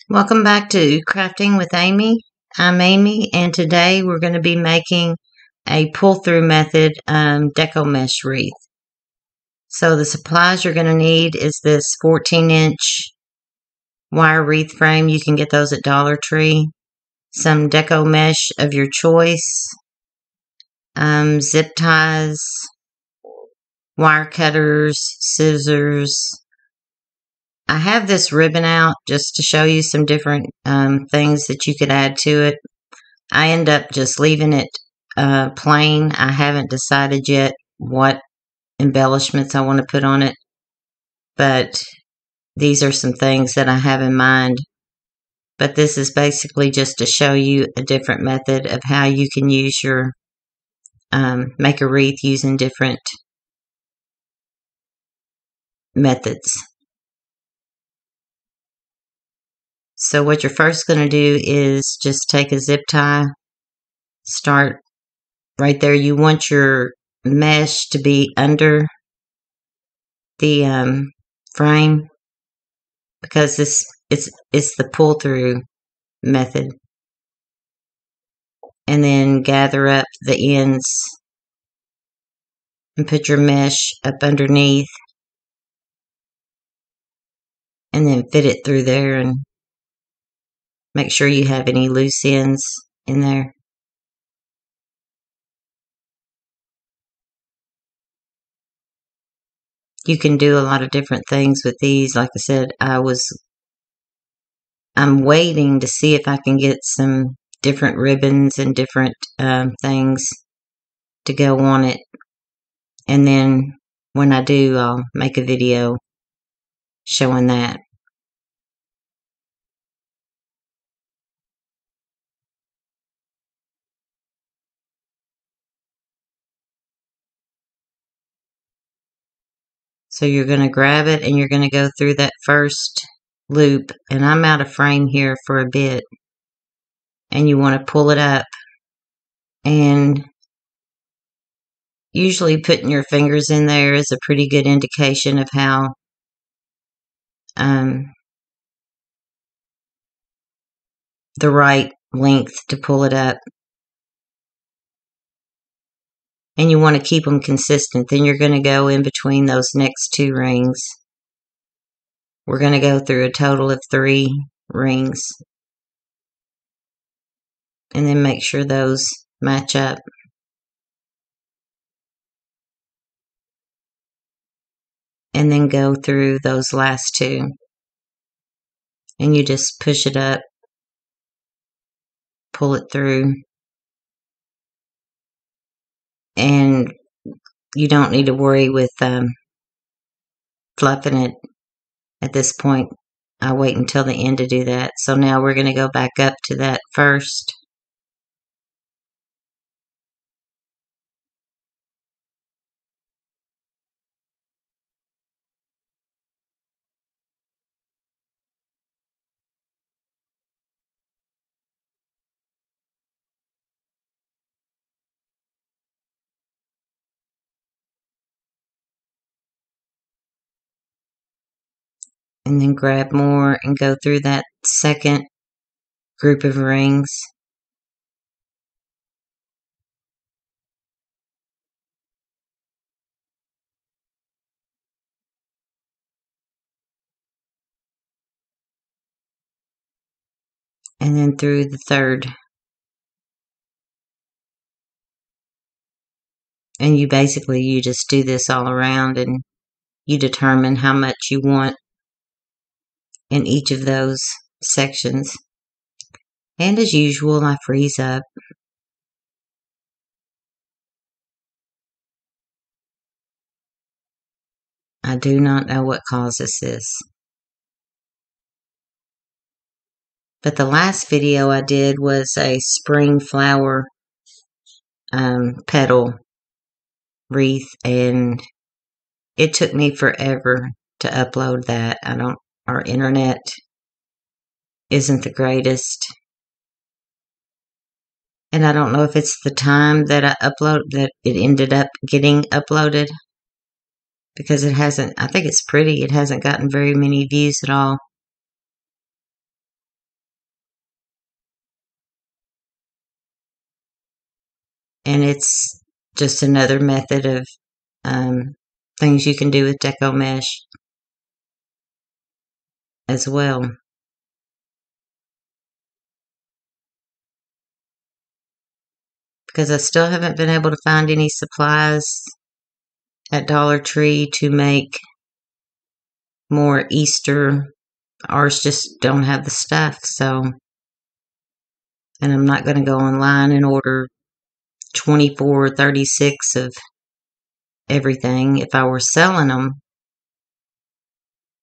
Welcome back to Crafting with Amy. I'm Amy, and today we're going to be making a pull-through method Deco Mesh wreath. So the supplies you're going to need is this 14-inch wire wreath frame. You can get those at Dollar Tree. Some Deco Mesh of your choice, zip ties, wire cutters, scissors. I have this ribbon out just to show you some different things that you could add to it. I end up just leaving it plain. I haven't decided yet what embellishments I want to put on it, but these are some things that I have in mind. But this is basically just to show you a different method of how you can use your make a wreath using different methods. So what you're first going to do is just take a zip tie, start right there. You want your mesh to be under the frame because it's the pull through method. And then gather up the ends and put your mesh up underneath and then fit it through there and make sure you have any loose ends in there. You can do a lot of different things with these. Like I said, I'm waiting to see if I can get some different ribbons and different things to go on it. And then when I do, I'll make a video showing that. So you're going to grab it and you're going to go through that first loop. And I'm out of frame here for a bit. And you want to pull it up. And usually putting your fingers in there is a pretty good indication of how the right length to pull it up. And you want to keep them consistent. Then you're going to go in between those next two rings. We're going to go through a total of 3 rings. And then make sure those match up. And then go through those last 2. And you just push it up, pull it through. And you don't need to worry with fluffing it at this point. I wait until the end to do that. So now we're going to go back up to that first. And then grab more and go through that second group of rings. And then through the third. And you just do this all around and you determine how much you want in each of those sections. And as usual, I freeze up. I do not know what causes this. But the last video I did was a spring flower petal wreath, and it took me forever to upload that. Our internet isn't the greatest. And I don't know if it's the time that that it ended up getting uploaded. Because it hasn't, I think it's pretty, it hasn't gotten very many views at all. and it's just another method of things you can do with Deco Mesh as well. Because I still haven't been able to find any supplies at Dollar Tree to make more Easter. Ours just don't have the stuff, so, and I'm not going to go online and order 24 or 36 of everything. If I were selling them,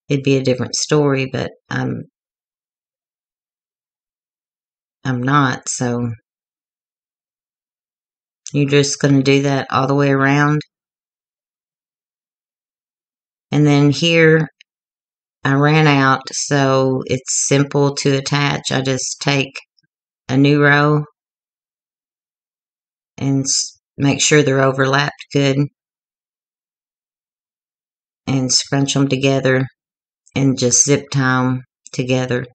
it'd be a different story, but I'm not, so you're just going to do that all the way around. And then here I ran out, so it's simple to attach. I just take a new row and make sure they're overlapped good and scrunch them together and just zip tie them together.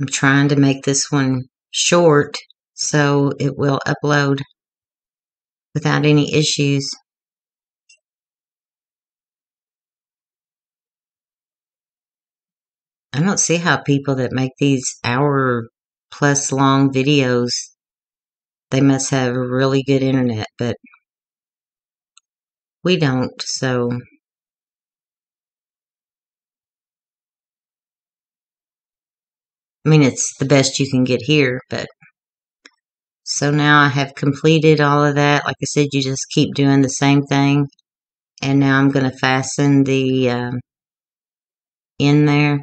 I'm trying to make this one short so it will upload without any issues. I don't see how people that make these hour-plus long videos, they must have really good internet, but we don't, so I mean, it's the best you can get here, but so now I have completed all of that. Like I said, you just keep doing the same thing, and now I'm going to fasten the in there.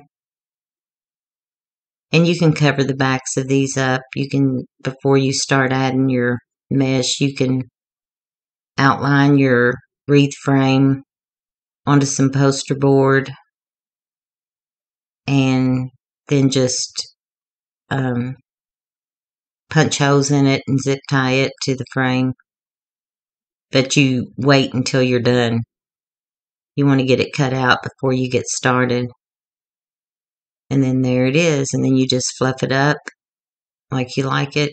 And you can cover the backs of these up. You can, before you start adding your mesh, you can outline your wreath frame onto some poster board and then just punch holes in it and zip tie it to the frame. But you wait until you're done. You want to get it cut out before you get started. And then there it is. And then you just fluff it up like you like it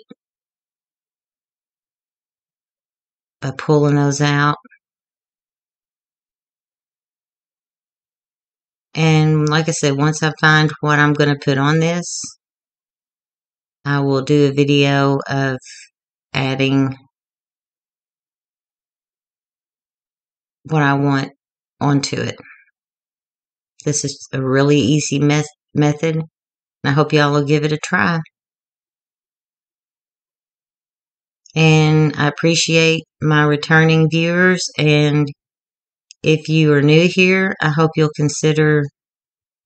by pulling those out. And like I said, once I find what I'm going to put on this, I will do a video of adding what I want onto it. This is a really easy method, and I hope y'all will give it a try. And I appreciate my returning viewers, and if you are new here, I hope you'll consider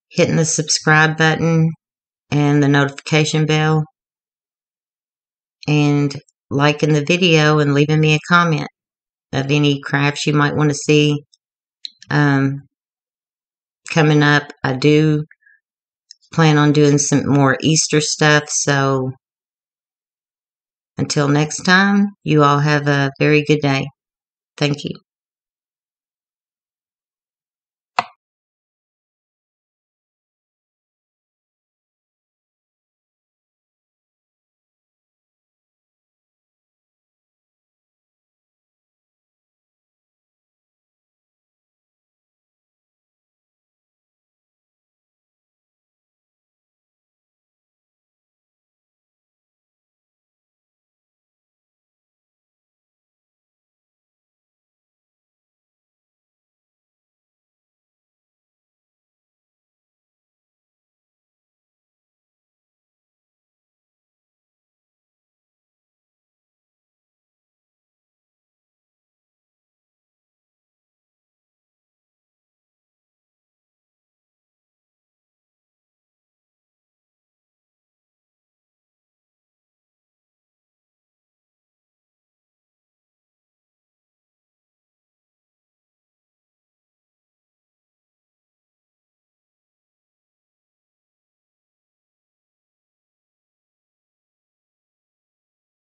hitting the subscribe button and the notification bell and liking the video and leaving me a comment of any crafts you might want to see coming up. I do plan on doing some more Easter stuff, so until next time, you all have a very good day. Thank you.